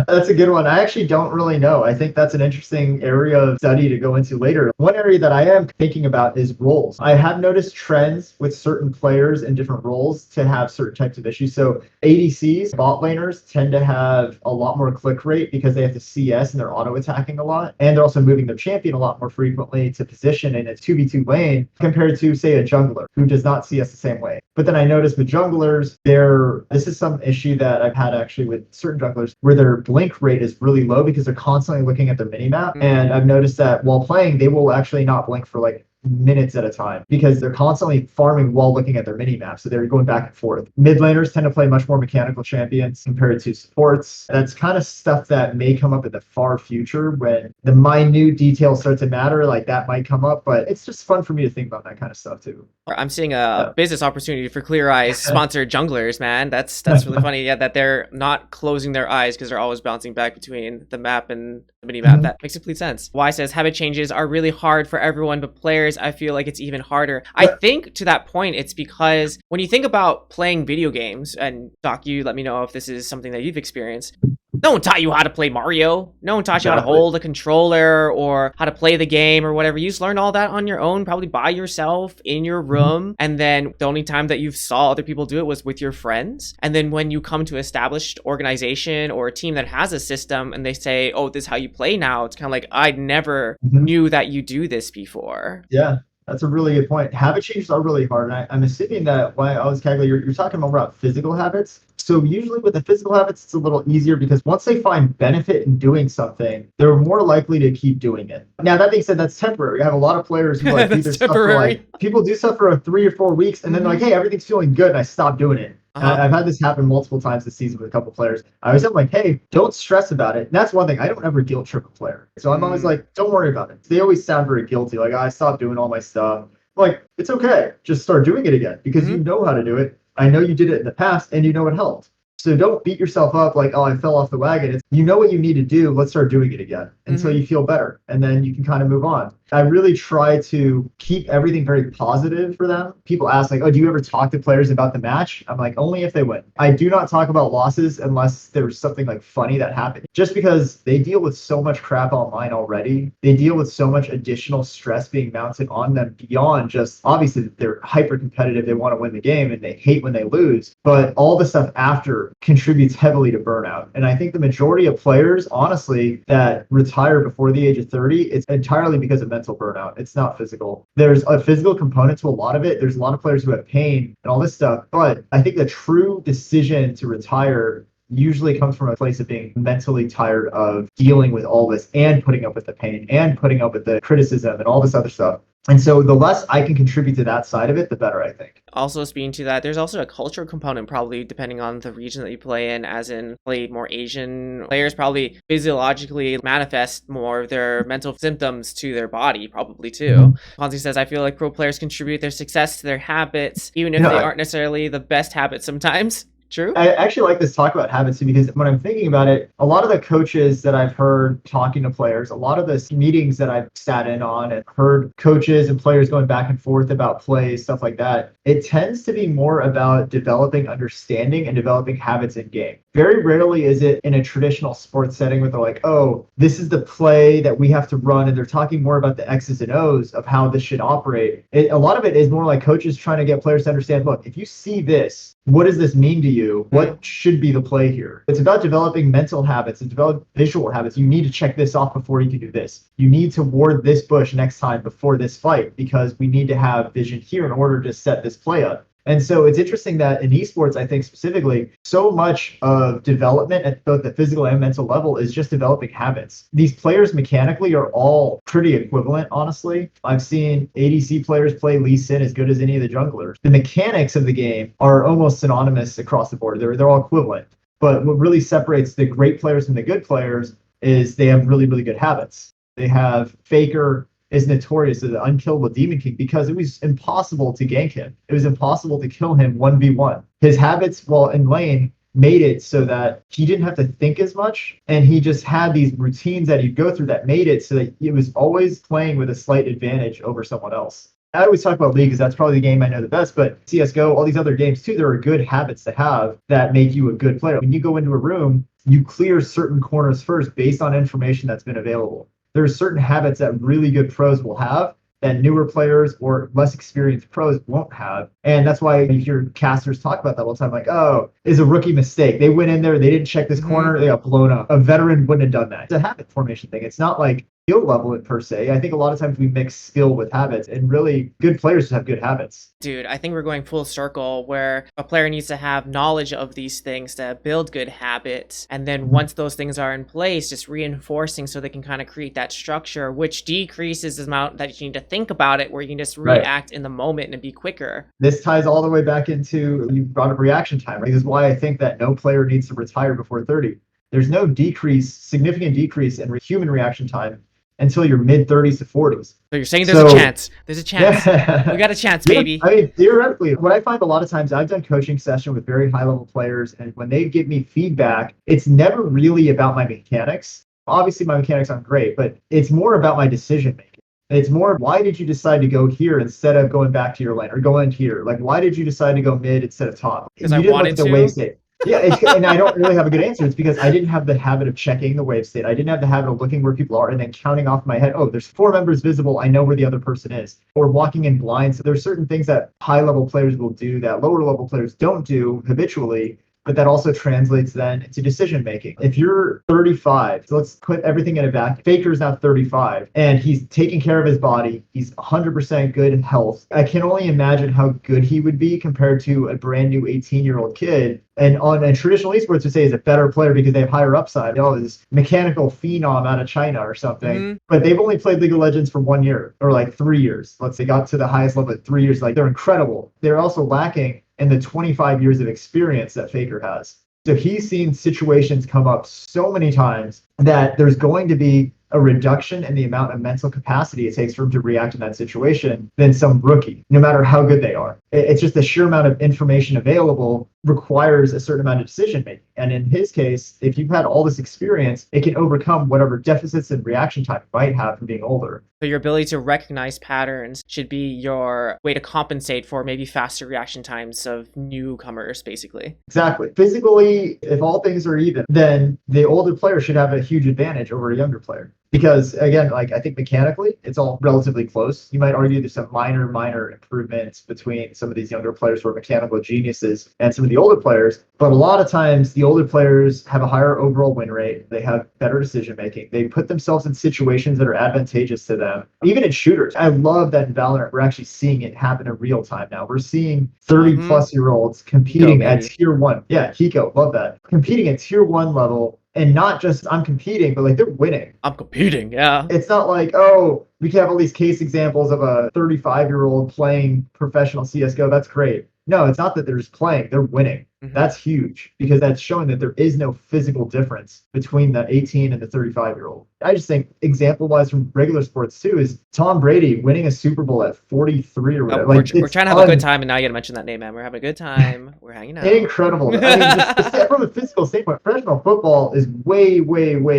that's a good one. I actually don't really know. I think that's an interesting area of study to go into later. One area that I am thinking about is roles. I have noticed trends with certain players in different roles to have certain types of issues. So ADCs, bot laners, tend to have a lot more click rate because they have to CS and they're auto attacking a lot, and they're also moving their champion a lot more frequently to position in a 2v2 lane compared to, say, a jungler who does not CS the same way. But then I noticed with junglers, this is some issue that I've had actually with certain junglers where their blink rate is really low because they're constantly looking at their minimap. And I've noticed that while playing, they will actually not blink for like minutes at a time because they're constantly farming while looking at their mini map. So they're going back and forth. Mid laners tend to play much more mechanical champions compared to supports. That's kind of stuff that may come up in the far future when the minute details start to matter. Like that might come up, but it's just fun for me to think about that kind of stuff too. I'm seeing a business opportunity for Clear Eyes sponsored junglers, man. That's really funny. Yeah, that they're not closing their eyes because they're always bouncing back between the map and the mini map. That makes complete sense. Y says habit changes are really hard for everyone, but players, I feel like it's even harder. I think to that point, it's because when you think about playing video games, and Doc, you let me know if this is something that you've experienced. No one taught you how to play Mario. No one taught you how to Exactly. hold a controller or how to play the game or whatever. You just learned all that on your own, probably by yourself in your room. And then the only time that you saw other people do it was with your friends. And then when you come to an established organization or a team that has a system and they say, oh, this is how you play now, it's kind of like, I never knew that you do this before. Yeah. That's a really good point. Habit changes are really hard. And I'm assuming that when I was calculating, you're talking more about physical habits. So usually with the physical habits, it's a little easier because once they find benefit in doing something, they're more likely to keep doing it. Now, that being said, that's temporary. I have a lot of players who like do their stuff for like, people do stuff for 3 or 4 weeks and then they're like, hey, everything's feeling good. And I stop doing it. I've had this happen multiple times this season with a couple players. I was like, hey, don't stress about it. And that's one thing. I don't ever guilt trip a player. So I'm always like, don't worry about it. They always sound very guilty. Like, I stopped doing all my stuff. Like, it's okay. Just start doing it again because you know how to do it. I know you did it in the past and you know it helped. So don't beat yourself up like, oh, I fell off the wagon. It's, you know what you need to do. Let's start doing it again until you feel better. And then you can kind of move on. I really try to keep everything very positive for them. People ask like, oh, do you ever talk to players about the match? I'm like, only if they win. I do not talk about losses unless there's something like funny that happened. Just because they deal with so much crap online already. They deal with so much additional stress being mounted on them beyond just, obviously, they're hyper competitive. They want to win the game and they hate when they lose. But all the stuff after contributes heavily to burnout. And I think the majority of players, honestly, that retire before the age of 30, it's entirely because of mental burnout. It's not physical. There's a physical component to a lot of it. There's a lot of players who have pain and all this stuff. But I think the true decision to retire usually comes from a place of being mentally tired of dealing with all this and putting up with the pain and putting up with the criticism and all this other stuff. And so the less I can contribute to that side of it, the better, I think. Also speaking to that, there's also a cultural component probably depending on the region that you play in, as in probably more Asian players probably physiologically manifest more of their mental symptoms to their body probably too. Ponzi says, I feel like pro players contribute their success to their habits, even if they aren't necessarily the best habits sometimes. True. I actually like this talk about habits too, because when I'm thinking about it, a lot of the coaches that I've heard talking to players, a lot of the meetings that I've sat in on and heard coaches and players going back and forth about plays, stuff like that, it tends to be more about developing understanding and developing habits in game. Very rarely is it in a traditional sports setting where they're like, oh, this is the play that we have to run. And they're talking more about the X's and O's of how this should operate. A lot of it is more like coaches trying to get players to understand, look, if you see this, what does this mean to you? What should be the play here? It's about developing mental habits and develop visual habits. You need to check this off before you can do this. You need to ward this bush next time before this fight because we need to have vision here in order to set this play up. And so it's interesting that in esports, I think specifically, so much of development at both the physical and mental level is just developing habits. These players mechanically are all pretty equivalent, honestly. I've seen ADC players play Lee Sin as good as any of the junglers. The mechanics of the game are almost synonymous across the board. They're all equivalent. But what really separates the great players from the good players is they have really, really good habits. They have Faker is notorious as the unkillable Demon King because it was impossible to gank him. It was impossible to kill him 1v1. His habits while in lane made it so that he didn't have to think as much, and he just had these routines that he'd go through that made it so that he was always playing with a slight advantage over someone else. I always talk about League because that's probably the game I know the best, but CSGO, all these other games too, there are good habits to have that make you a good player. When you go into a room, you clear certain corners first based on information that's been available. There are certain habits that really good pros will have that newer players or less experienced pros won't have. And that's why you hear casters talk about that all the time. Like, oh, it's a rookie mistake. They went in there, they didn't check this corner, they got blown up. A veteran wouldn't have done that. It's a habit formation thing. It's not like skill level per se. I think a lot of times we mix skill with habits, and really good players have good habits. Dude, I think we're going full circle where a player needs to have knowledge of these things to build good habits. And then once those things are in place, just reinforcing so they can kind of create that structure, which decreases the amount that you need to think about it, where you can just react in the moment and be quicker. This ties all the way back into, you brought up reaction time, right? This is why I think that no player needs to retire before 30. There's no significant decrease in human reaction time until your mid 30s to 40s. So you're saying there's a chance. There's a chance. Yeah. We got a chance, baby. I mean, theoretically, what I find a lot of times, I've done coaching session with very high level players, and when they give me feedback, it's never really about my mechanics. Obviously, my mechanics aren't great, but it's more about my decision making. It's more, why did you decide to go here instead of going back to your lane or going here? Like, why did you decide to go mid instead of top? Because I wanted to. Yeah, and I don't really have a good answer. It's because I didn't have the habit of checking the wave state. I didn't have the habit of looking where people are and then counting off in my head, oh, there's 4 members visible. I know where the other person is. Or walking in blind. So there's certain things that high level players will do that lower level players don't do habitually. But that also translates then into decision making. If you're 35, so let's put everything in a vacuum. Faker's now 35, and he's taking care of his body. He's 100% good in health. I can only imagine how good he would be compared to a brand new 18-year-old kid. And on a traditional esports would say is a better player because they have higher upside. Oh, this mechanical phenom out of China or something. Mm-hmm. But they've only played League of Legends for 1 year or like 3 years. Let's say got to the highest level at 3 years. Like they're incredible. They're also lacking in the 25 years of experience that Faker has. So he's seen situations come up so many times that there's going to be a reduction in the amount of mental capacity it takes for him to react in that situation than some rookie, no matter how good they are. It's just the sheer amount of information available requires a certain amount of decision making. And in his case, if you've had all this experience, it can overcome whatever deficits in reaction time you might have from being older. So your ability to recognize patterns should be your way to compensate for maybe faster reaction times of newcomers, basically. Exactly. Physically, if all things are even, then the older player should have a huge advantage over a younger player. Because again, like I think mechanically, it's all relatively close. You might argue there's some minor improvements between some of these younger players who are mechanical geniuses and some of the older players. But a lot of times the older players have a higher overall win rate. They have better decision making. They put themselves in situations that are advantageous to them. Even in shooters, I love that in Valorant, we're actually seeing it happen in real time now. We're seeing 30 plus year olds competing at tier 1. Yeah, Kiko, love that. Competing at tier 1 level. And not just I'm competing, but like they're winning. I'm competing, yeah. It's not like, oh, we can have all these case examples of a 35-year-old playing professional CSGO. That's great. No, it's not that they're just playing, they're winning. Mm-hmm. That's huge because that's showing that there is no physical difference between the 18 and the 35-year-old. I just think example-wise from regular sports too is Tom Brady winning a Super Bowl at 43 or whatever. Oh, we're trying to have a good time, and now you got to mention that name, man. We're having a good time. We're hanging out. Incredible. I mean, just from a physical standpoint, professional football is way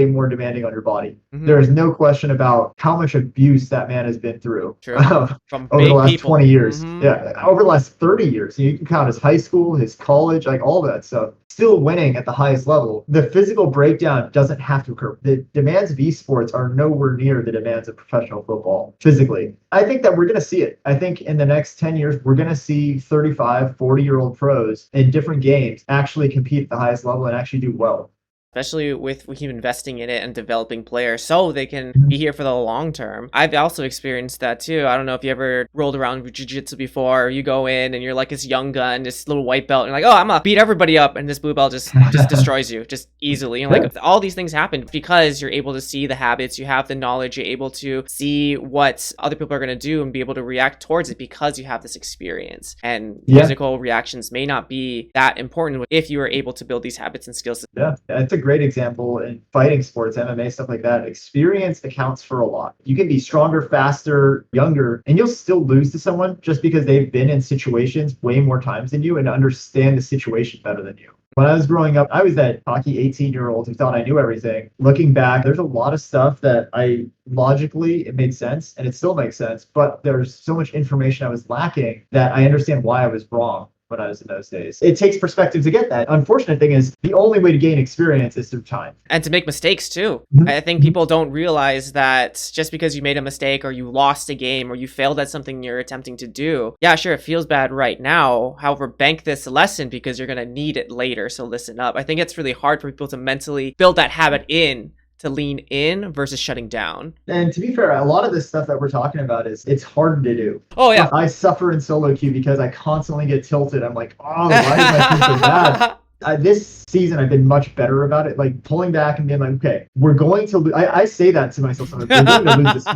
more demanding on your body. Mm-hmm. There is no question about how much abuse that man has been through from over the last people. 20 years. Mm-hmm. Yeah, over the last 30 years. You can count his high school, his college, like all that stuff. Still winning at the highest level. The physical breakdown doesn't have to occur. The demands of esports are nowhere near the demands of professional football physically. I think that we're going to see it. I think in the next 10 years, we're going to see 35, 40-year-old pros in different games actually compete at the highest level and actually do well. Especially with we keep investing in it and developing players so they can be here for the long term. I've also experienced that too. I don't know if you ever rolled around with jiu-jitsu before, or you go in and you're like this young gun, this little white belt, and you're like, oh, I'm gonna beat everybody up, and this blue belt just destroys you just easily. And like all these things happen because you're able to see the habits, you have the knowledge, you're able to see what other people are gonna do and be able to react towards it because you have this experience. And physical reactions may not be that important if you are able to build these habits and skills. Yeah, it's a great example in fighting sports, MMA, stuff like that. Experience accounts for a lot. You can be stronger, faster, younger, and you'll still lose to someone just because they've been in situations way more times than you and understand the situation better than you. When I was growing up, I was that cocky 18-year-old who thought I knew everything. Looking back, there's a lot of stuff that logically, it made sense and it still makes sense, but there's so much information I was lacking that I understand why I was wrong when I was in those days. It takes perspective to get that. Unfortunate thing is the only way to gain experience is through time. And to make mistakes too. Mm-hmm. I think people don't realize that just because you made a mistake or you lost a game or you failed at something you're attempting to do, yeah, sure, it feels bad right now. However, bank this lesson because you're going to need it later. So listen up. I think it's really hard for people to mentally build that habit in to lean in versus shutting down. And to be fair, a lot of this stuff that we're talking about it's hard to do. Oh yeah. I suffer in solo queue because I constantly get tilted. I'm like, oh, why is my team so bad? This season, I've been much better about it, like pulling back and being like, okay, we're going to lose. I say that to myself sometimes.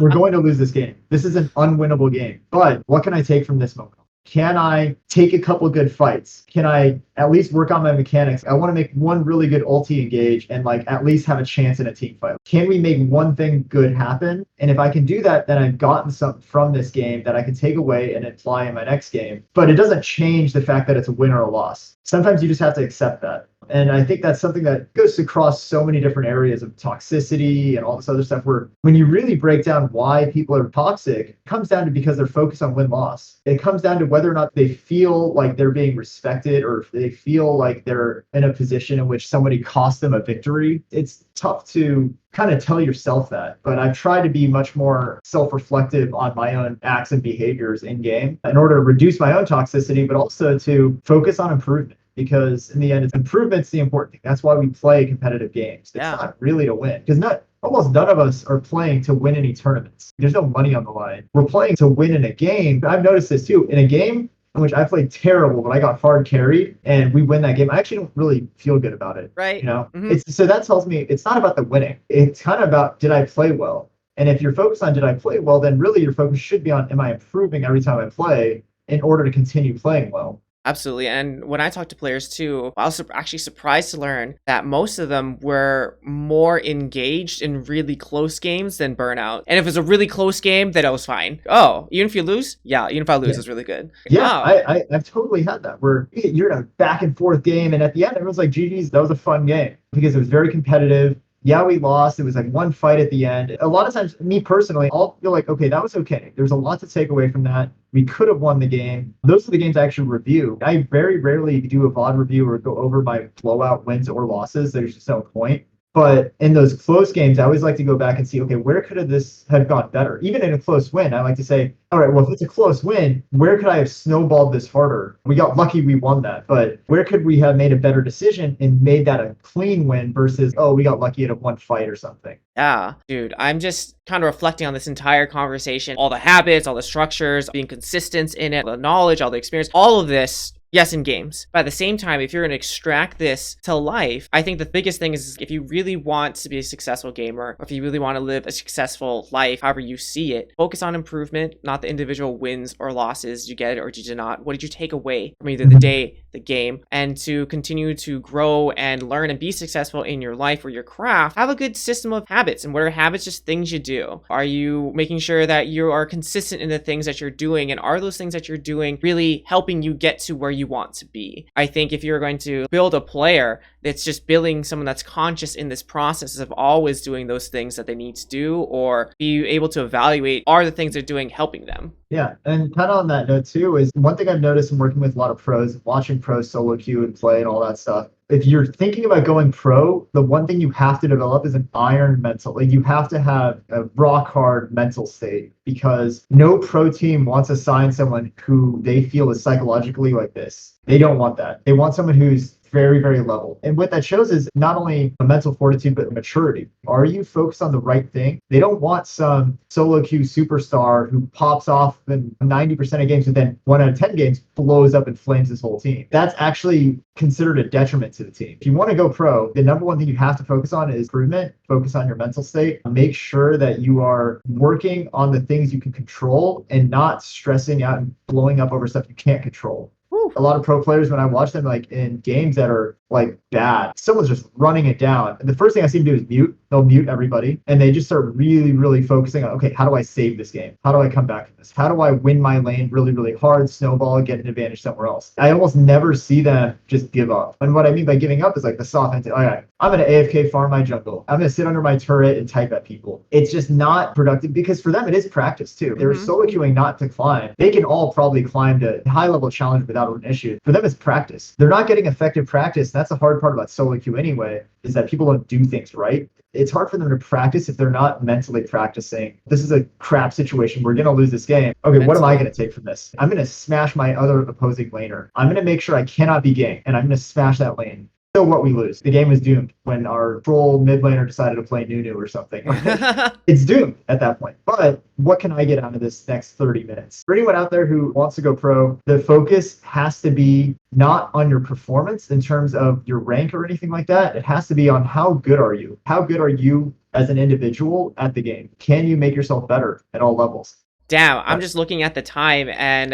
We're going to lose this game. This is an unwinnable game. But what can I take from this moment? Can I take a couple good fights? Can I at least work on my mechanics? I want to make one really good ulti engage and like at least have a chance in a team fight. Can we make one thing good happen? And if I can do that, then I've gotten something from this game that I can take away and apply in my next game. But it doesn't change the fact that it's a win or a loss. Sometimes you just have to accept that. And I think that's something that goes across so many different areas of toxicity and all this other stuff, where when you really break down why people are toxic, it comes down to because they're focused on win-loss. It comes down to whether or not they feel like they're being respected, or if they feel like they're in a position in which somebody cost them a victory. It's tough to kind of tell yourself that, but I've tried to be much more self-reflective on my own acts and behaviors in game in order to reduce my own toxicity, but also to focus on improvement. Because in the end, improvement's the important thing. That's why we play competitive games. It's not really to win, because almost none of us are playing to win any tournaments. There's no money on the line. We're playing to win in a game. I've noticed this too. In a game in which I played terrible, but I got hard carried and we win that game, I actually don't really feel good about it. Right. You know, so that tells me it's not about the winning. It's kind of about, did I play well? And if you're focused on, did I play well, then really your focus should be on, am I improving every time I play in order to continue playing well? Absolutely. And when I talk to players too, I was actually surprised to learn that most of them were more engaged in really close games than Burnout. And if it's a really close game, then it was fine. Oh, even if you lose? Yeah, even if I lose, it's really good. Yeah, I've totally had that, where you're in a back and forth game, and at the end, everyone's like, GG's, that was a fun game, because it was very competitive. Yeah, we lost. It was like one fight at the end. A lot of times, me personally, I'll feel like, okay, that was okay. There's a lot to take away from that. We could have won the game. Those are the games I actually review. I very rarely do a VOD review or go over my blowout wins or losses. There's just no point. But in those close games, I always like to go back and see, okay, where could this have gone better? Even in a close win, I like to say, all right, well, if it's a close win, where could I have snowballed this harder? We got lucky we won that, but where could we have made a better decision and made that a clean win versus, oh, we got lucky at a one fight or something? Yeah, dude, I'm just kind of reflecting on this entire conversation, all the habits, all the structures, being consistent in it, all the knowledge, all the experience, all of this. Yes, in games. But at the same time, if you're going to extract this to life, I think the biggest thing is if you really want to be a successful gamer, or if you really want to live a successful life, however you see it, focus on improvement, not the individual wins or losses you get or did you not. What did you take away from either the day, the game, and to continue to grow and learn and be successful in your life or your craft, have a good system of habits. And what are habits? Just things you do. Are you making sure that you are consistent in the things that you're doing? And are those things that you're doing really helping you get to where you want to be? I think if you're going to build a player that's just building someone that's conscious in this process of always doing those things that they need to do, or be able to evaluate, are the things they're doing helping them? Yeah, and kind of on that note too, is one thing I've noticed in working with a lot of pros, watching pros solo queue and play and all that stuff. If you're thinking about going pro, the one thing you have to develop is an iron mental. Like, you have to have a rock hard mental state, because no pro team wants to sign someone who they feel is psychologically like this. They don't want that. They want someone who's very, very level. And what that shows is not only a mental fortitude, but maturity. Are you focused on the right thing? They don't want some solo queue superstar who pops off in 90% of games, and then 1 out of 10 games blows up and flames his whole team. That's actually considered a detriment to the team. If you want to go pro, the number one thing you have to focus on is improvement. Focus on your mental state. Make sure that you are working on the things you can control and not stressing out and blowing up over stuff you can't control. A lot of pro players, when I watch them like in games that are like bad, someone's just running it down, and the first thing I see them do is mute. They'll mute everybody, and they just start really, really focusing on, okay, how do I save this game? How do I come back from this? How do I win my lane really, really hard, snowball, get an advantage somewhere else? I almost never see them just give up. And what I mean by giving up is like the soft end. All right, I'm going to AFK farm my jungle. I'm going to sit under my turret and type at people. It's just not productive, because for them, it is practice too. They're solo queuing not to climb. They can all probably climb to high level challenge without an issue. For them, it's practice. They're not getting effective practice. That's the hard part about solo queue anyway, is that people don't do things right. It's hard for them to practice if they're not mentally practicing. This is a crap situation. We're going to lose this game. Okay, what am I going to take from this? I'm going to smash my other opposing laner. I'm going to make sure I cannot be ganked, and I'm going to smash that lane. So what, we lose. The game was doomed when our troll mid laner decided to play Nunu or something. It's doomed at that point. But what can I get out of this next 30 minutes? For anyone out there who wants to go pro, the focus has to be not on your performance in terms of your rank or anything like that. It has to be on how good are you? How good are you as an individual at the game? Can you make yourself better at all levels? Damn, I'm just looking at the time, and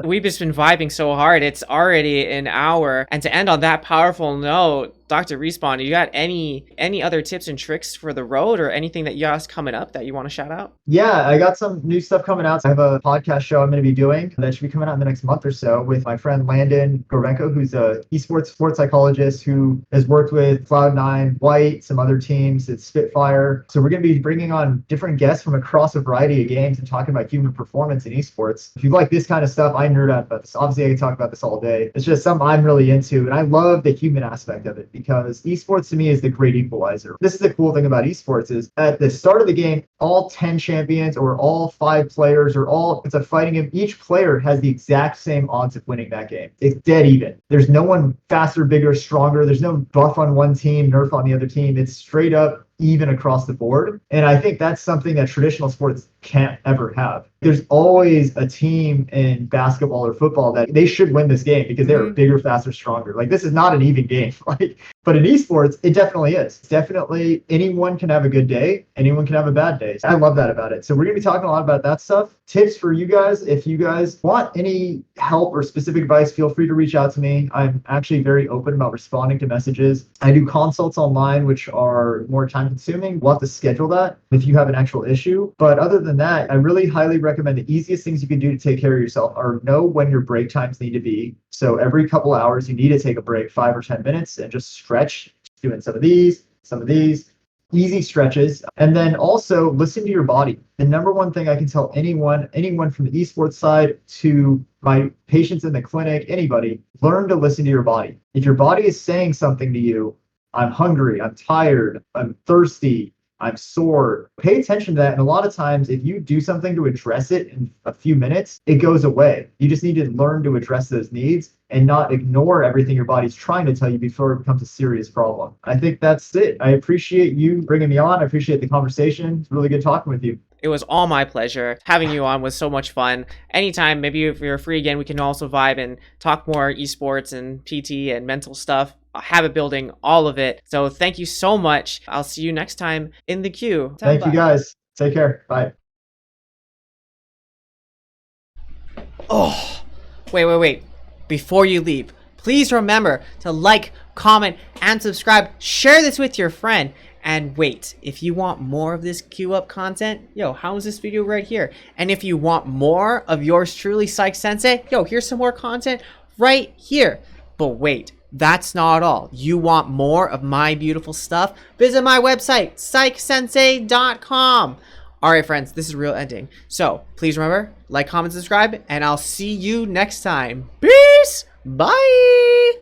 we've just been vibing so hard. It's already an hour. And to end on that powerful note, Dr. Respawn, you got any other tips and tricks for the road or anything that you guys coming up that you want to shout out? Yeah, I got some new stuff coming out. I have a podcast show I'm going to be doing that should be coming out in the next month or so with my friend Landon Gorenko, who's a esports sports psychologist who has worked with Cloud9, White, some other teams at Spitfire. So we're going to be bringing on different guests from across a variety of games and talking about human performance in esports. If you like this kind of stuff, I nerd out about this. Obviously, I can talk about this all day. It's just something I'm really into, and I love the human aspect of it because esports to me is the great equalizer. This is the cool thing about esports is at the start of the game, all 10 champions or all 5 players or all, it's a fighting game. Each player has the exact same odds of winning that game. It's dead even. There's no one faster, bigger, stronger. There's no buff on one team, nerf on the other team. It's straight up even across the board. And I think that's something that traditional sports can't ever have. There's always a team in basketball or football that they should win this game because they're bigger, faster, stronger. Like this is not an even game. But in esports, it definitely is. It's definitely anyone can have a good day. Anyone can have a bad day. I love that about it. So we're going to be talking a lot about that stuff. Tips for you guys. If you guys want any help or specific advice, feel free to reach out to me. I'm actually very open about responding to messages. I do consults online, which are more time consuming. We'll have to schedule that if you have an actual issue. But other than that, I really highly recommend the easiest things you can do to take care of yourself are know when your break times need to be. So every couple of hours, you need to take a break, 5 or 10 minutes, and just stretch, doing some of these, easy stretches. And then also listen to your body. The number one thing I can tell anyone from the esports side to my patients in the clinic, anybody, learn to listen to your body. If your body is saying something to you, I'm hungry, I'm tired, I'm thirsty, I'm sore, pay attention to that. And a lot of times, if you do something to address it in a few minutes, it goes away. You just need to learn to address those needs and not ignore everything your body's trying to tell you before it becomes a serious problem. I think that's it. I appreciate you bringing me on. I appreciate the conversation. It's really good talking with you. It was all my pleasure. Having you on was so much fun. Anytime, maybe if you're free again, we can also vibe and talk more esports and PT and mental stuff, habit building, all of it. So thank you so much. I'll see you next time in the queue. Thank you guys. Take care. Bye. Oh, wait. Before you leave, please remember to like, comment, and subscribe. Share this with your friend. And wait, if you want more of this QueueUP content, how's this video right here? And if you want more of yours truly, Psych Sensei, here's some more content right here. But wait, that's not all. You want more of my beautiful stuff? Visit my website, psychsensei.com. All right, friends, this is real ending. So please remember, like, comment, subscribe, and I'll see you next time. Peace. Bye.